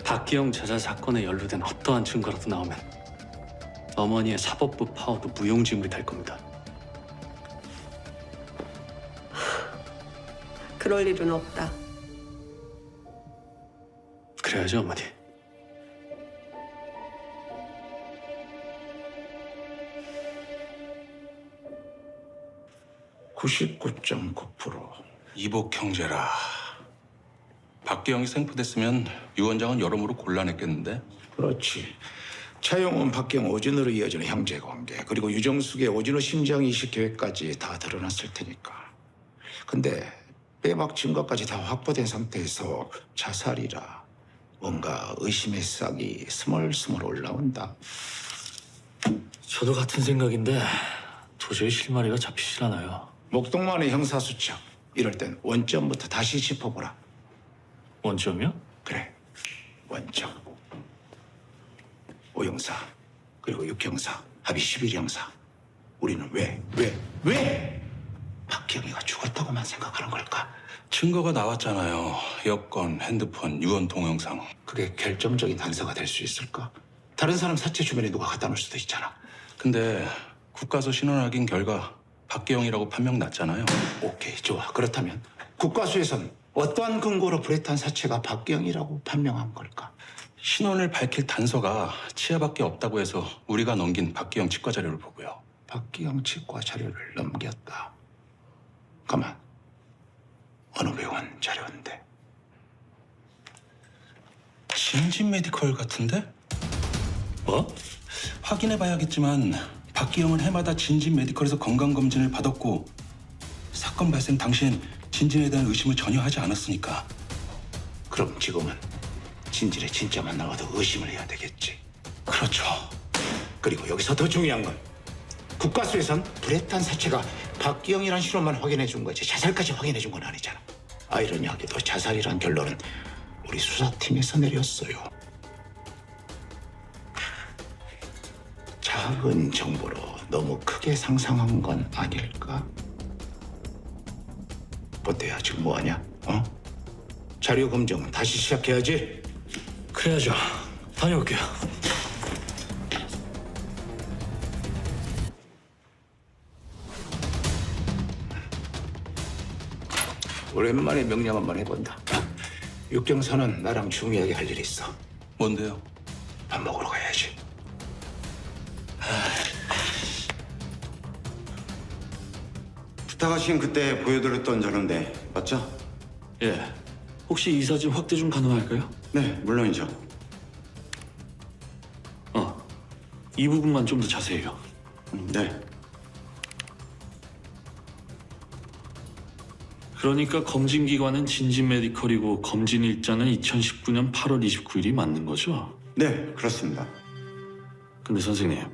박기영 자살 사건에 연루된 어떠한 증거라도 나오면 어머니의 사법부 파워도 무용지물이 될 겁니다. 그럴 일은 없다. 그래야죠, 어머니. 이복 형제라. 박기영이 생포됐으면 유 원장은 여러모로 곤란했겠는데? 그렇지. 차영원, 박기영, 오진으로 이어지는 형제 관계, 그리고 유정숙의 오진호 심장 이식 계획까지 다 드러났을 테니까. 근데 빼박 증거까지 다 확보된 상태에서 자살이라 뭔가 의심의 싹이 스멀스멀 올라온다. 저도 같은 생각인데 도저히 실마리가 잡히질 않아요. 목동만의 형사수첩. 이럴 땐 원점부터 다시 짚어보라. 원점이요? 그래, 원점. 오형사, 그리고 육형사, 합의 11형사. 우리는 왜 박기영이가 죽었다고만 생각하는 걸까? 증거가 나왔잖아요. 여권, 핸드폰, 유언 동영상. 그게 결정적인 단서가 될 수 있을까? 다른 사람 사체 주변에 누가 갖다 놓을 수도 있잖아. 근데 국가서 신원 확인 결과 박기영이라고 판명 났잖아요. 오케이, 좋아. 그렇다면 국과수에선 어떠한 근거로 불에탄 사체가 박기영이라고 판명한 걸까? 신원을 밝힐 단서가 치아밖에 없다고 해서 우리가 넘긴 박기영 치과 자료를 보고요. 박기영 치과 자료를 넘겼다. 가만. 어느 병원 자료인데? 진진 메디컬 같은데? 뭐? 확인해봐야겠지만 박기영은 해마다 진진 메디컬에서 건강검진을 받았고 사건 발생 당시엔 진진에 대한 의심을 전혀 하지 않았으니까. 그럼 지금은 진진의 진짜만 나와도 의심을 해야 되겠지. 그렇죠. 그리고 여기서 더 중요한 건 국가수에선 불했던 사체가 박기영이란 신원만 확인해 준 거지 자살까지 확인해 준 건 아니잖아. 아이러니하게도 자살이란 결론은 우리 수사팀에서 내렸어요. 작은 정보로 너무 크게 상상한 건 아닐까? 어때야 지금 뭐하냐? 어? 자료 검증 다시 시작해야지. 그래야죠. 다녀올게요. 오랜만에 명령 한번 해본다. 육경사는 나랑 중요하게 할 일이 있어. 뭔데요? 밥 먹으러 가야지. 부탁하신 그때 보여드렸던 자료인데 맞죠? 예. 혹시 이 사진 확대 좀 가능할까요? 네, 물론이죠. 이 부분만 좀 더 자세히요. 네. 그러니까 검진 기관은 진진 메디컬이고 검진 일자는 2019년 8월 29일이 맞는 거죠? 네, 그렇습니다. 근데 선생님,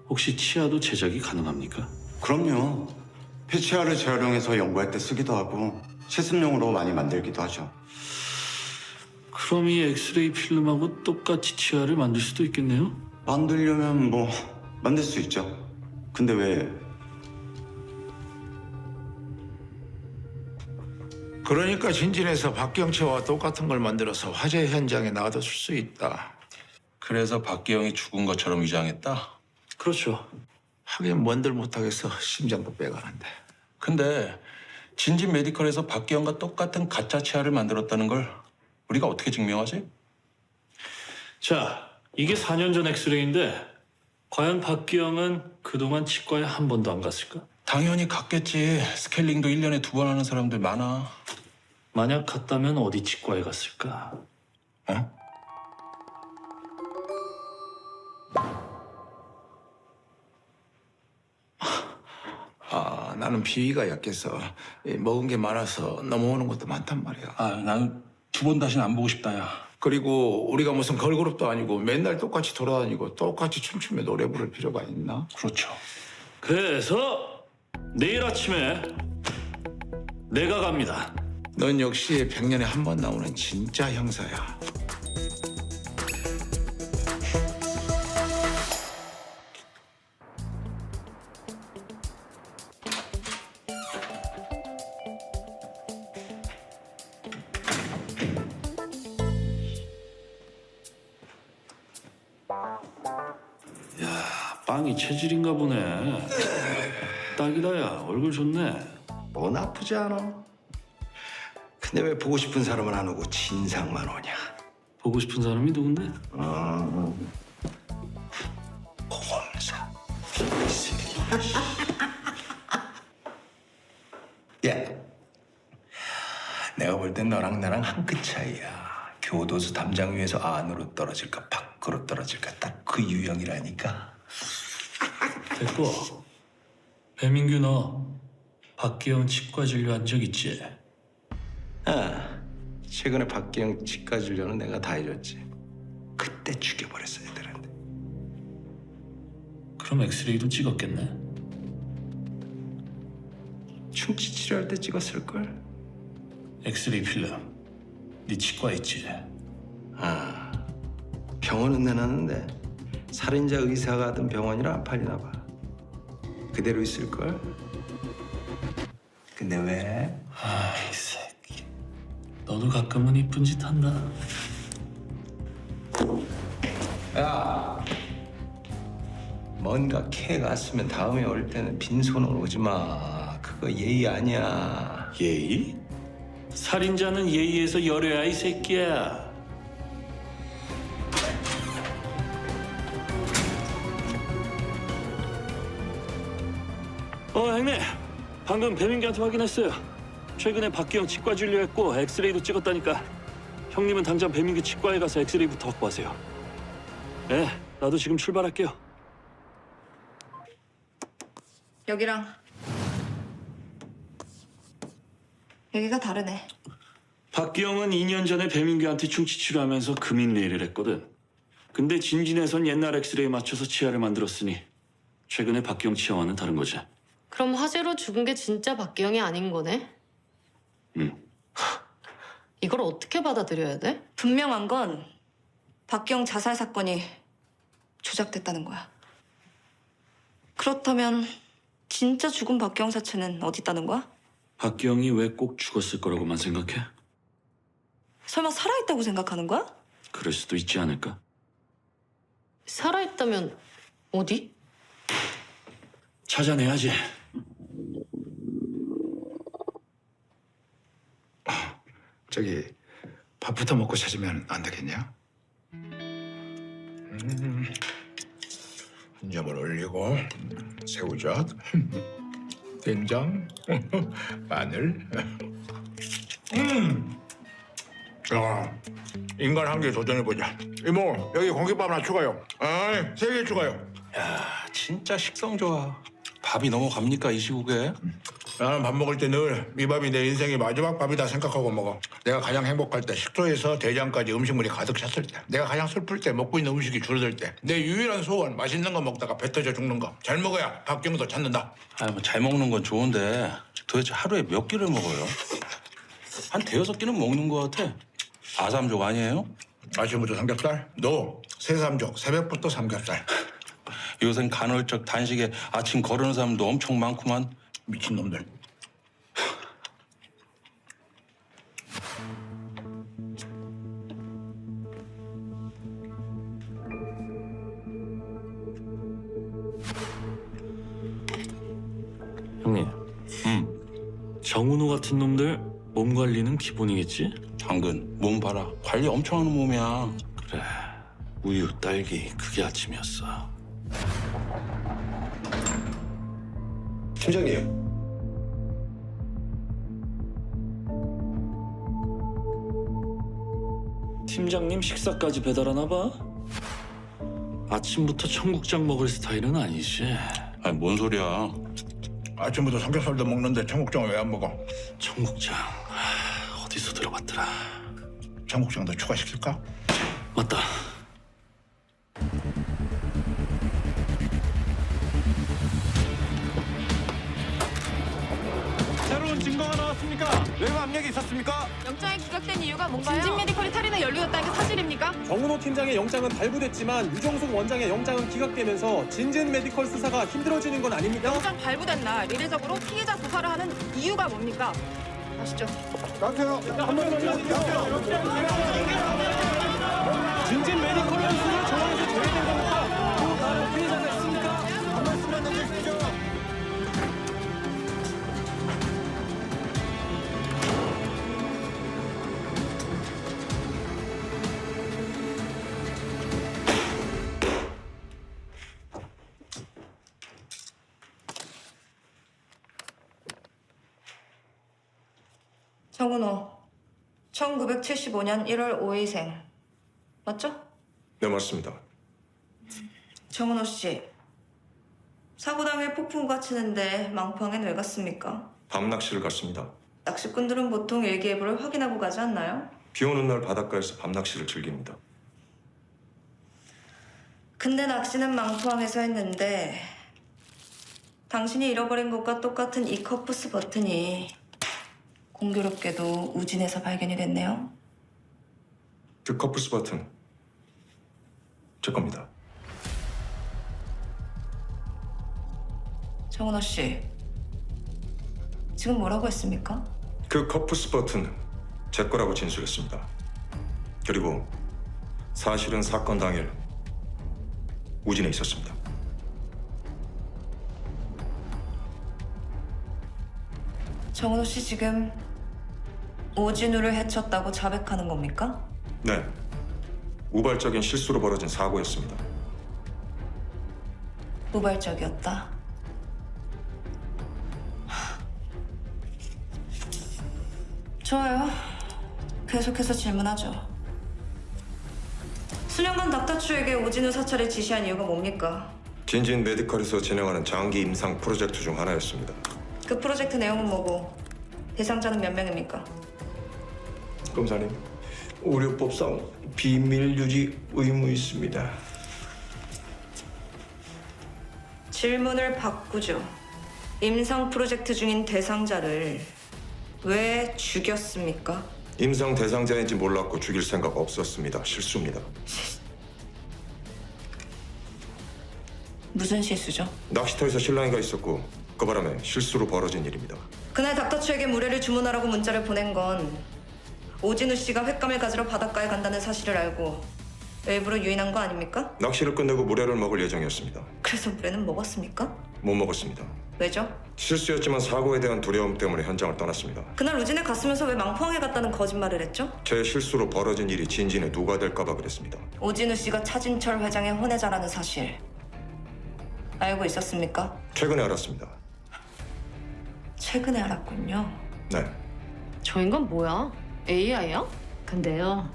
혹시 치아도 제작이 가능합니까? 그럼요. 폐치아를 재활용해서 연구할 때 쓰기도 하고 실습용으로 많이 만들기도 하죠. 그럼 이 엑스레이 필름하고 똑같이 치아를 만들 수도 있겠네요? 만들려면 뭐 만들 수 있죠. 근데 왜? 그러니까 진진에서 박경채와 똑같은 걸 만들어서 화재 현장에 놔뒀을 수 있다. 그래서 박기영이 죽은 것처럼 위장했다? 그렇죠. 하긴 뭔들 못하겠어. 심장도 빼가는데. 근데 진진 메디컬에서 박기영과 똑같은 가짜 치아를 만들었다는 걸 우리가 어떻게 증명하지? 자, 이게 4년 전 엑스레이인데 과연 박기영은 그동안 치과에 한 번도 안 갔을까? 당연히 갔겠지. 스케일링도 1년에 2번 하는 사람들 많아. 만약 갔다면 어디 치과에 갔을까? 어? 나는 비위가 약해서 먹은 게 많아서 넘어오는 것도 많단 말이야. 나는 2번 다시는 안 보고 싶다, 야. 그리고 우리가 무슨 걸그룹도 아니고 맨날 똑같이 돌아다니고 똑같이 춤추며 노래 부를 필요가 있나? 그렇죠. 그래서 내일 아침에 내가 갑니다. 넌 역시 100년에 한 번 나오는 진짜 형사야. 빵이 체질인가 보네. 딱이다, 야. 얼굴 좋네. 뭐 나쁘지 않아. 근데 왜 보고 싶은 사람은 안 오고 진상만 오냐? 보고 싶은 사람이 누군데? 공사. 야, 내가 볼 땐 너랑 나랑 한 끗 차이야. 교도소 담장 위에서 안으로 떨어질까 밖으로 떨어질까 딱 그 유형이라니까. 됐고, 배민규 너 박기영 치과 진료한 적 있지? 최근에 박기영 치과 진료는 내가 다 해줬지. 그때 죽여버렸어 애들한테. 그럼 엑스레이도 찍었겠네? 충치 치료할 때 찍었을걸? 엑스레이 필름 네 치과에 있지? 병원은 내놨는데 살인자 의사가 하던 병원이라 안 팔리나 봐. 그대로 있을걸? 근데 왜? 이 새끼 너도 가끔은 이쁜 짓 한다. 야, 뭔가 캐 갔으면 다음에 올 때는 빈손으로 오지 마. 그거 예의 아니야. 예의? 살인자는 예의에서 열애야 이 새끼야. 형님, 방금 배민규한테 확인했어요. 최근에 박기영 치과 진료했고 엑스레이도 찍었다니까. 형님은 당장 배민규 치과에 가서 엑스레이부터 확보하세요. 네, 나도 지금 출발할게요. 여기랑 얘기가 다르네. 박기영은 2년 전에 배민규한테 충치 치료하면서 금인 레이를 했거든. 근데 진진에선 옛날 엑스레이 맞춰서 치아를 만들었으니 최근에 박기영 치아와는 다른 거지. 그럼 화재로 죽은 게 진짜 박기영이 아닌 거네? 응. 이걸 어떻게 받아들여야 돼? 분명한 건 박기영 자살 사건이 조작됐다는 거야. 그렇다면 진짜 죽은 박기영 사체는 어디 있다는 거야? 박기영이 왜 꼭 죽었을 거라고만 생각해? 설마 살아있다고 생각하는 거야? 그럴 수도 있지 않을까? 살아있다면 어디? 찾아내야지. 저기 밥부터 먹고 찾으면 안 되겠냐? 한 점을 올리고 새우젓, 된장, 마늘. 인간 한 개 도전해보자. 이모, 여기 공깃밥 하나 추가요. 아이, 3개 추가요. 야, 진짜 식성 좋아. 밥이 넘어갑니까 이 시국에? 나는 밥 먹을 때 늘 이 밥이 내 인생의 마지막 밥이다 생각하고 먹어. 내가 가장 행복할 때, 식도에서 대장까지 음식물이 가득 찼을 때, 내가 가장 슬플 때, 먹고 있는 음식이 줄어들 때, 내 유일한 소원, 맛있는 거 먹다가 배 터져 죽는 거. 잘 먹어야 박경도 찾는다. 아, 뭐 잘 먹는 건 좋은데 도대체 하루에 몇 끼를 먹어요? 한 5끼는 먹는 것 같아. 아삼족 아니에요? 아침부터 삼겹살? 너 새삼족, 새벽부터 삼겹살. 요샌 간헐적 단식에 아침 거르는 사람도 엄청 많구만. 미친놈들. 형님. 정은호 같은 놈들 몸 관리는 기본이겠지? 당근, 몸 봐라. 관리 엄청 하는 몸이야. 그래. 우유, 딸기, 그게 아침이었어. 팀장님. 팀장님 식사까지 배달하나 봐? 아침부터 청국장 먹을 스타일은 아니지. 아니, 뭔 소리야. 아침부터 삼겹살도 먹는데 청국장을 왜 안 먹어? 청국장 어디서 들어봤더라. 청국장도 추가시킬까? 맞다. 새로운 증거가 나왔습니까? 외부 압력이 있었습니까? 영장이 기각된 이유가 뭔가요? 진진 메디컬이 살인에 연루됐다는 게 사실입니까? 정은호 팀장의 영장은 발부됐지만 유정숙 원장의 영장은 기각되면서 진진 메디컬 수사가 힘들어지는 건 아닙니까? 영장 발부된 날 이례적으로 피해자 조사를 하는 이유가 뭡니까? 아시죠? 나세요. 한번 진진 메디컬의 수술 정황에서 제외된 겁니까? 또 다른 피해자가 있습니까? 한 말씀만 남겨주시죠. 정은호, 1975년 1월 5일생. 맞죠? 네, 맞습니다. 정은호 씨, 사고 당일 폭풍우가 치는데 망포항엔 왜 갔습니까? 밤 낚시를 갔습니다. 낚시꾼들은 보통 일기예보를 확인하고 가지 않나요? 비 오는 날 바닷가에서 밤 낚시를 즐깁니다. 근데 낚시는 망포항에서 했는데 당신이 잃어버린 것과 똑같은 이 커프스 버튼이 공교롭게도 우진에서 발견이 됐네요. 그 커플스 버튼 제 겁니다. 정은호 씨, 지금 뭐라고 했습니까? 그 커플스 버튼 제 거라고 진술했습니다. 그리고 사실은 사건 당일 우진에 있었습니다. 정은호 씨 지금 오진우를 해쳤다고 자백하는 겁니까? 네, 우발적인 실수로 벌어진 사고였습니다. 우발적이었다. 좋아요. 계속해서 질문하죠. 수년간 닥터추에게 오진우 사찰을 지시한 이유가 뭡니까? 진진 메디컬에서 진행하는 장기 임상 프로젝트 중 하나였습니다. 그 프로젝트 내용은 뭐고 대상자는 몇 명입니까? 검사님, 의료법상 비밀 유지 의무 있습니다. 질문을 바꾸죠. 임상 프로젝트 중인 대상자를 왜 죽였습니까? 임상 대상자인지 몰랐고 죽일 생각 없었습니다. 실수입니다. 무슨 실수죠? 낚시터에서 실랑이가 있었고 그 바람에 실수로 벌어진 일입니다. 그날 닥터추에게 물회를 주문하라고 문자를 보낸 건 오진우 씨가 횟감을 가지러 바닷가에 간다는 사실을 알고 일부러 유인한 거 아닙니까? 낚시를 끝내고 물회를 먹을 예정이었습니다. 그래서 물회는 먹었습니까? 못 먹었습니다. 왜죠? 실수였지만 사고에 대한 두려움 때문에 현장을 떠났습니다. 그날 우진에 갔으면서 왜 망포항에 갔다는 거짓말을 했죠? 제 실수로 벌어진 일이 진진에 누가 될까 봐 그랬습니다. 오진우 씨가 차진철 회장의 혼외자라는 사실 알고 있었습니까? 최근에 알았습니다. 최근에 알았군요. 네. 저 인간 뭐야? AI야? 근데요,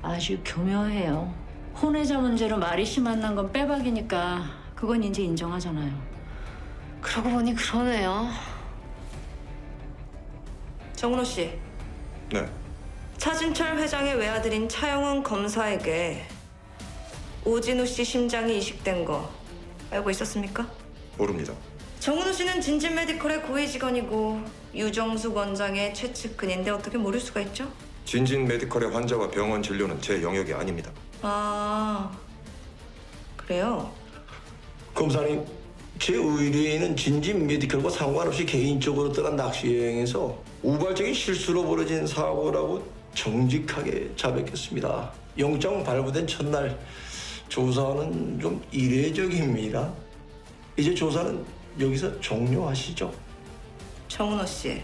아주 교묘해요. 혼외자 문제로 마리 씨 만난 건 빼박이니까 그건 이제 인정하잖아요. 그러고 보니 그러네요. 정은호 씨, 네. 차진철 회장의 외아들인 차영은 검사에게 오진우 씨 심장이 이식된 거 알고 있었습니까? 모릅니다. 정은호 씨는 진진 메디컬의 고위 직원이고 유정숙 원장의 최측근인데 어떻게 모를 수가 있죠? 진진 메디컬의 환자와 병원 진료는 제 영역이 아닙니다. 아, 그래요? 검사님, 제 의뢰인은 진진 메디컬과 상관없이 개인적으로 떠난 낚시 여행에서 우발적인 실수로 벌어진 사고라고 정직하게 자백했습니다. 영장 발부된 첫날 조사는 좀 이례적입니다. 이제 조사는 여기서 종료하시죠. 정은호 씨,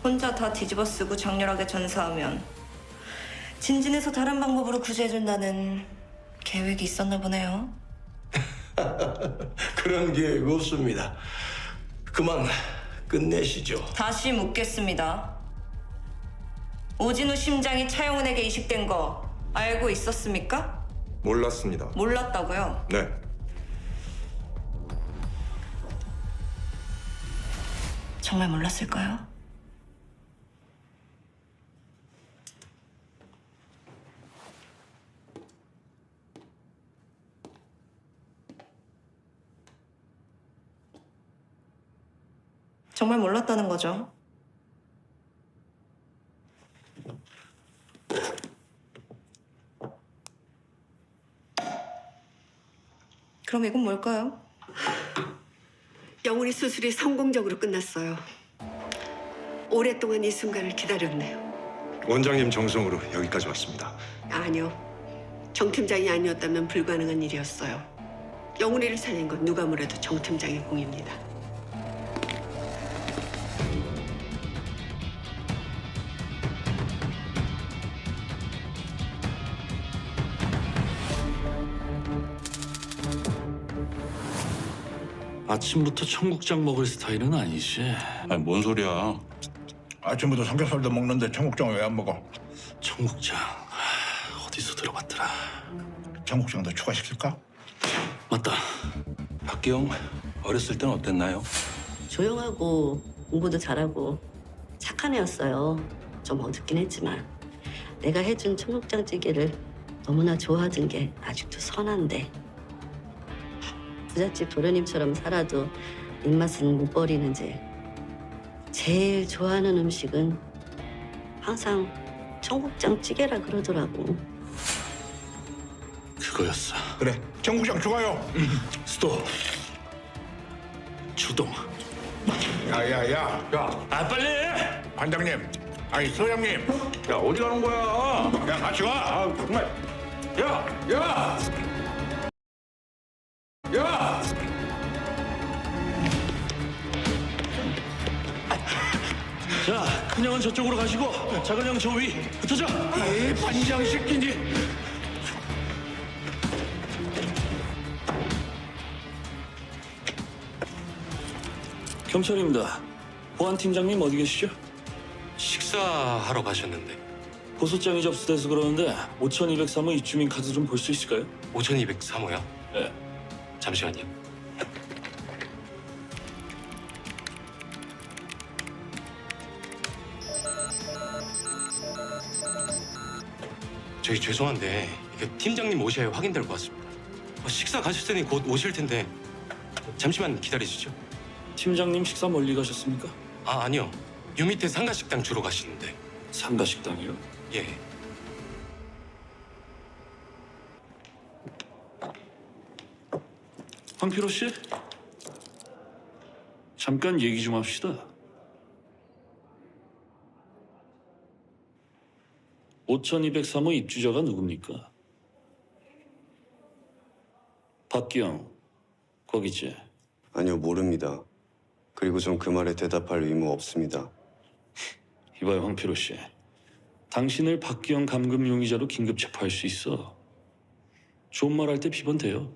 혼자 다 뒤집어 쓰고 장렬하게 전사하면 진진에서 다른 방법으로 구제해준다는 계획이 있었나 보네요. 그런 계획 없습니다. 그만 끝내시죠. 다시 묻겠습니다. 오진우 심장이 차영은에게 이식된 거 알고 있었습니까? 몰랐습니다. 몰랐다고요? 네. 정말 몰랐을까요? 정말 몰랐다는 거죠. 그럼 이건 뭘까요? 영훈이 수술이 성공적으로 끝났어요. 오랫동안 이 순간을 기다렸네요. 원장님 정성으로 여기까지 왔습니다. 아니요. 정 팀장이 아니었다면 불가능한 일이었어요. 영훈이를 살린 건 누가 뭐래도 정 팀장의 공입니다. 아침부터 청국장 먹을 스타일은 아니지. 아니 뭔 소리야? 아침부터 삼겹살도 먹는데 청국장 왜 안 먹어? 청국장 어디서 들어봤더라. 청국장도 추가시킬까? 맞다. 박기영 어렸을 땐 어땠나요? 조용하고 공부도 잘하고 착한 애였어요. 좀 어둡긴 했지만 내가 해준 청국장찌개를 너무나 좋아하던 게 아직도 선한데 부잣집 도련님처럼 살아도 입맛은 못 버리는지 제일 좋아하는 음식은 항상 청국장찌개라 그러더라고. 그거였어. 그래, 청국장 추가요. 스톱. 출동. 야야야. 아 빨리. 반장님. 아니 소장님. 야 어디 가는 거야? 야 같이 가. 아 정말. 야. 야. 야. 자, 큰형은 저쪽으로 가시고 작은형 저 위 붙어줘. 이 반장 새끼니. 경찰입니다. 보안 팀장님 어디 계시죠? 식사하러 가셨는데. 고소장이 접수돼서 그러는데 5203호 입주민 카드 좀 볼 수 있을까요? 5203호요? 네. 잠시만요. 저희 죄송한데 이게 팀장님 오셔야 확인될 것 같습니다. 식사 가셨으니 곧 오실 텐데 잠시만 기다리시죠. 팀장님 식사 멀리 가셨습니까? 아니요. 요 밑에 상가식당 주로 가시는데. 상가식당이요? 예. 황필호 씨? 잠깐 얘기 좀 합시다. 5203호 입주자가 누굽니까? 박기영, 거기지? 아니요, 모릅니다. 그리고 전 그 말에 대답할 의무 없습니다. 이봐요, 황필호 씨. 당신을 박기영 감금 용의자로 긴급 체포할 수 있어. 좋은 말 할 때 비번돼요.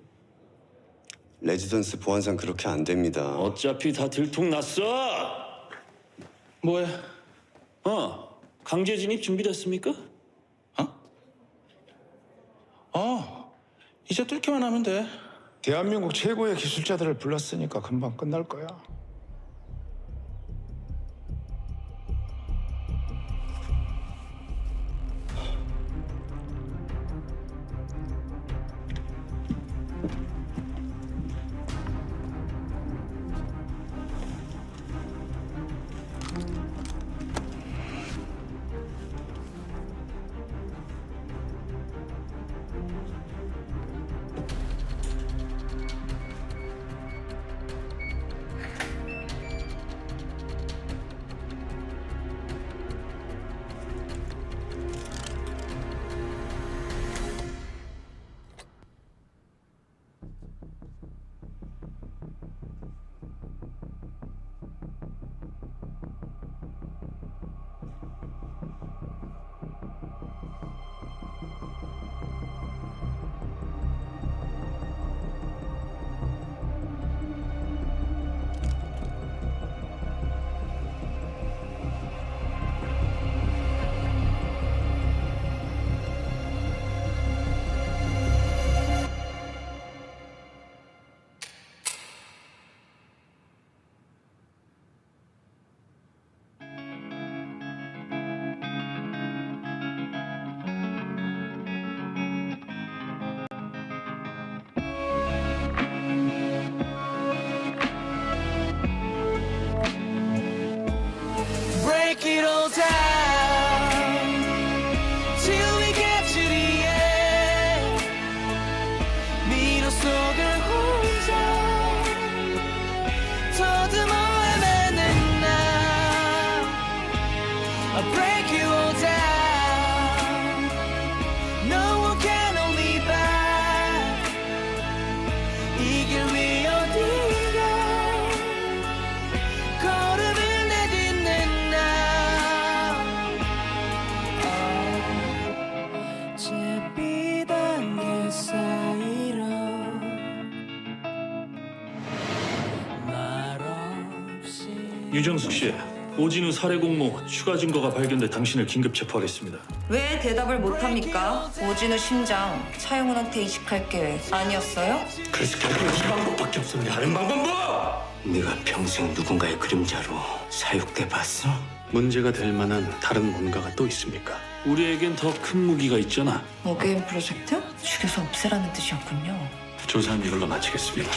레지던스 보안상 그렇게 안 됩니다. 어차피 다 들통났어! 뭐해? 강제 진입 준비됐습니까? 이제 뚫기만 하면 돼. 대한민국 최고의 기술자들을 불렀으니까 금방 끝날 거야. Break it all down till we get to the end. 미로 속을 혼자 더듬어 헤매는 나. I break you all down. No one can hold me back. 이 길 위 어딘가 걸음을 내딛는 나. 제비 단계 사이로 말없이. 유정숙 씨, 오진우 살해 공모 추가 증거가 발견돼 당신을 긴급 체포하겠습니다. 왜 대답을 못합니까? 오진우 심장 차영훈한테 이식할 계획 아니었어요? 그래서 결국 이 방법밖에 없었는데 다른 방법 뭐? 네가 평생 누군가의 그림자로 사육돼 봤어? 문제가 될 만한 다른 뭔가가 또 있습니까? 우리에겐 더 큰 무기가 있잖아. 어게인 프로젝트? 죽여서 없애라는 뜻이었군요. 조사는 이걸로 마치겠습니다.